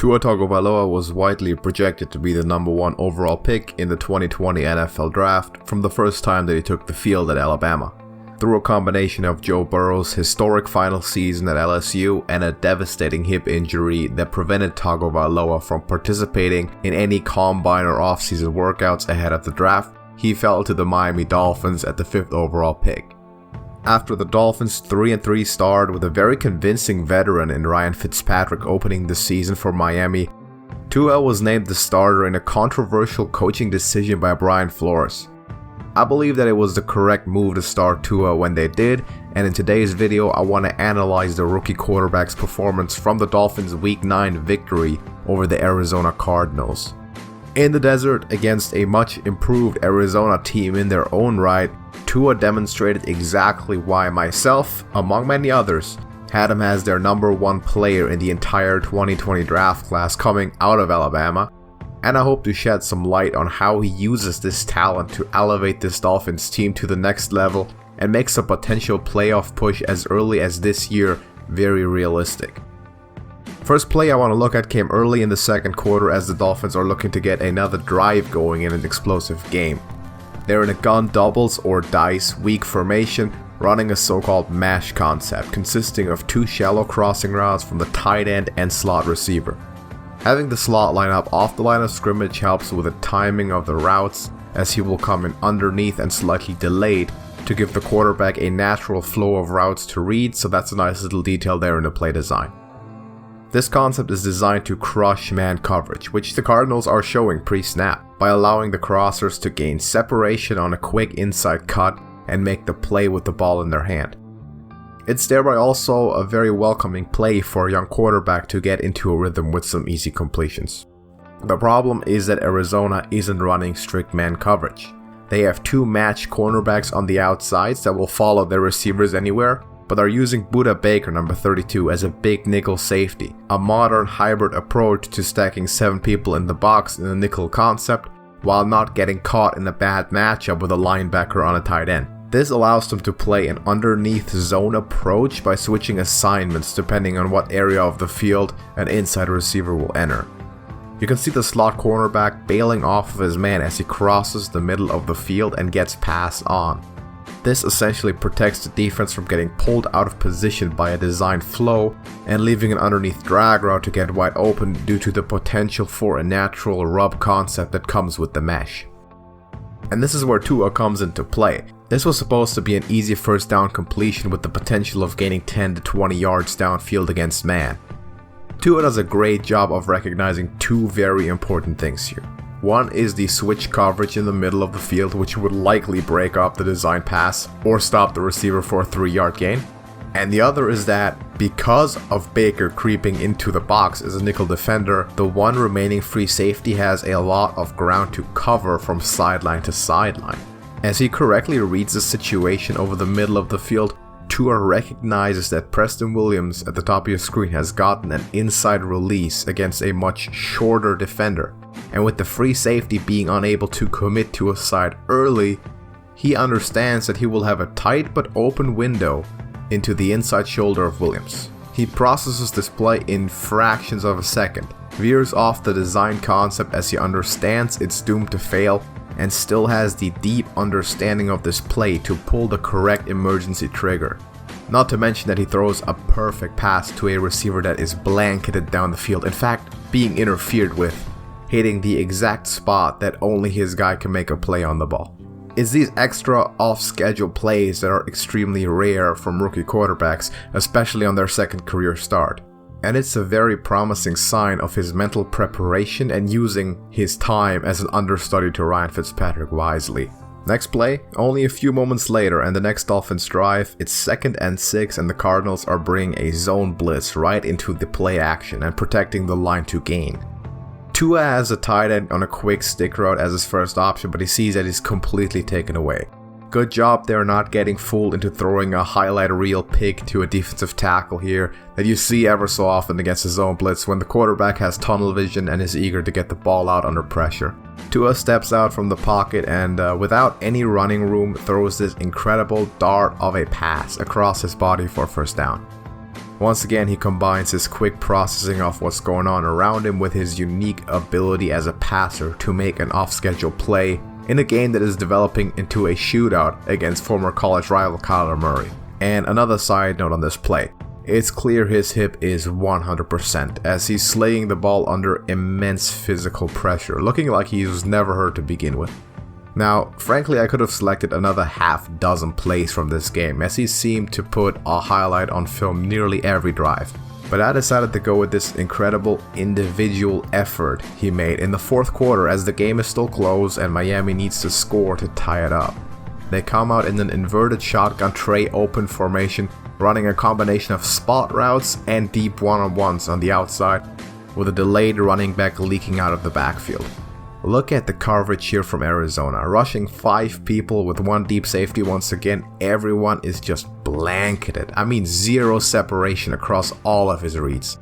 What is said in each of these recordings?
Tua Tagovailoa was widely projected to be the number 1 overall pick in the 2020 NFL Draft from the first time that he took the field at Alabama. Through a combination of Joe Burrow's historic final season at LSU and a devastating hip injury that prevented Tagovailoa from participating in any combine or offseason workouts ahead of the draft, he fell to the Miami Dolphins at the 5th overall pick. After the Dolphins' 3-3 start with a very convincing veteran in Ryan Fitzpatrick opening the season for Miami, Tua was named the starter in a controversial coaching decision by Brian Flores. I believe that it was the correct move to start Tua when they did, and in today's video I want to analyze the rookie quarterback's performance from the Dolphins' Week 9 victory over the Arizona Cardinals. In the desert against a much improved Arizona team in their own right, Tua demonstrated exactly why myself, among many others, had him as their number 1 player in the entire 2020 draft class coming out of Alabama, and I hope to shed some light on how he uses this talent to elevate this Dolphins team to the next level and makes a potential playoff push as early as this year very realistic. First play I want to look at came early in the second quarter as the Dolphins are looking to get another drive going in an explosive game. They're in a gun doubles or dice weak formation, running a so-called mash concept consisting of 2 shallow crossing routes from the tight end and slot receiver. Having the slot line up off the line of scrimmage helps with the timing of the routes, as he will come in underneath and slightly delayed to give the quarterback a natural flow of routes to read, so that's a nice little detail there in the play design. This concept is designed to crush man coverage, which the Cardinals are showing pre-snap, by allowing the crossers to gain separation on a quick inside cut and make the play with the ball in their hand. It's thereby also a very welcoming play for a young quarterback to get into a rhythm with some easy completions. The problem is that Arizona isn't running strict man coverage. They have 2 matched cornerbacks on the outsides that will follow their receivers anywhere, but are using Budda Baker, number 32, as a big nickel safety, a modern hybrid approach to stacking 7 people in the box in a nickel concept, while not getting caught in a bad matchup with a linebacker on a tight end. This allows them to play an underneath zone approach by switching assignments depending on what area of the field an inside receiver will enter. You can see the slot cornerback bailing off of his man as he crosses the middle of the field and gets passed on. This essentially protects the defense from getting pulled out of position by a designed flow and leaving an underneath drag route to get wide open due to the potential for a natural rub concept that comes with the mesh. And this is where Tua comes into play. This was supposed to be an easy first down completion with the potential of gaining 10 to 20 yards downfield against man. Tua does a great job of recognizing 2 very important things here. One is the switch coverage in the middle of the field, which would likely break up the design pass or stop the receiver for a 3-yard gain. And the other is that because of Baker creeping into the box as a nickel defender, the 1 remaining free safety has a lot of ground to cover from sideline to sideline. As he correctly reads the situation over the middle of the field, Tua recognizes that Preston Williams at the top of your screen has gotten an inside release against a much shorter defender. And with the free safety being unable to commit to a side early, he understands that he will have a tight but open window into the inside shoulder of Williams. He processes this play in fractions of a second, veers off the design concept as he understands it's doomed to fail, and still has the deep understanding of this play to pull the correct emergency trigger. Not to mention that he throws a perfect pass to a receiver that is blanketed down the field, in fact being interfered with, hitting the exact spot that only his guy can make a play on the ball. It's these extra off-schedule plays that are extremely rare from rookie quarterbacks, especially on their second career start. And it's a very promising sign of his mental preparation and using his time as an understudy to Ryan Fitzpatrick wisely. Next play, only a few moments later and the next Dolphins drive, it's 2nd and 6 and the Cardinals are bringing a zone blitz right into the play action and protecting the line to gain. Tua has a tight end on a quick stick route as his first option, but he sees that he's completely taken away. Good job there not getting fooled into throwing a highlight reel pick to a defensive tackle here that you see ever so often against a zone blitz when the quarterback has tunnel vision and is eager to get the ball out under pressure. Tua steps out from the pocket and without any running room throws this incredible dart of a pass across his body for first down. Once again, he combines his quick processing of what's going on around him with his unique ability as a passer to make an off-schedule play in a game that is developing into a shootout against former college rival Kyler Murray. And another side note on this play, it's clear his hip is 100% as he's slaying the ball under immense physical pressure, looking like he was never hurt to begin with. Now, frankly, I could have selected another half dozen plays from this game as he seemed to put a highlight on film nearly every drive. But I decided to go with this incredible individual effort he made in the fourth quarter as the game is still close and Miami needs to score to tie it up. They come out in an inverted shotgun tray open formation, running a combination of spot routes and deep one-on-ones on the outside, with a delayed running back leaking out of the backfield. Look at the coverage here from Arizona, rushing 5 people with 1 deep safety. Once again, everyone is just blanketed. I mean, zero separation across all of his reads.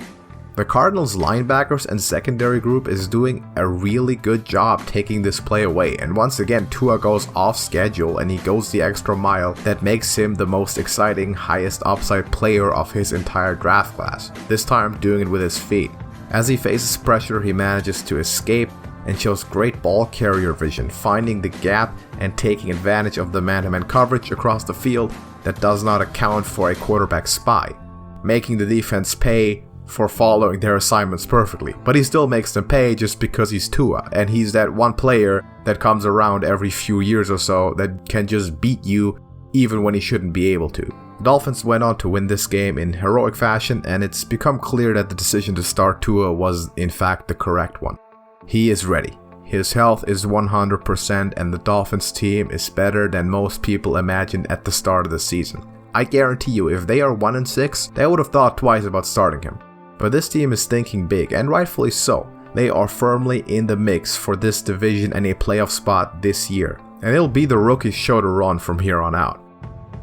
The Cardinals linebackers and secondary group is doing a really good job taking this play away, and once again Tua goes off schedule and he goes the extra mile that makes him the most exciting, highest upside player of his entire draft class, this time doing it with his feet. As he faces pressure, he manages to escape and shows great ball carrier vision, finding the gap and taking advantage of the man-to-man coverage across the field that does not account for a quarterback spy, making the defense pay for following their assignments perfectly. But he still makes them pay just because he's Tua, and he's that one player that comes around every few years or so that can just beat you even when he shouldn't be able to. The Dolphins went on to win this game in heroic fashion, and it's become clear that the decision to start Tua was in fact the correct one. He is ready. His health is 100% and the Dolphins team is better than most people imagined at the start of the season. I guarantee you, if they are 1-6, they would have thought twice about starting him. But this team is thinking big, and rightfully so. They are firmly in the mix for this division and a playoff spot this year, and it'll be the rookie's show to run from here on out.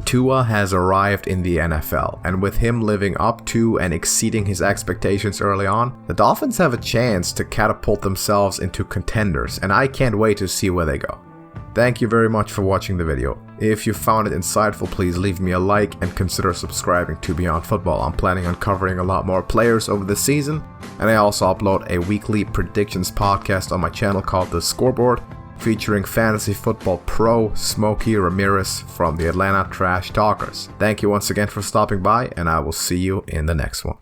Tua has arrived in the NFL, and with him living up to and exceeding his expectations early on, the Dolphins have a chance to catapult themselves into contenders, and I can't wait to see where they go. Thank you very much for watching the video. If you found it insightful, please leave me a like and consider subscribing to Beyond Football. I'm planning on covering a lot more players over the season, and I also upload a weekly predictions podcast on my channel called The Scoreboard, featuring fantasy football pro Smokey Ramirez from the Atlanta Trash Talkers. Thank you once again for stopping by, and I will see you in the next one.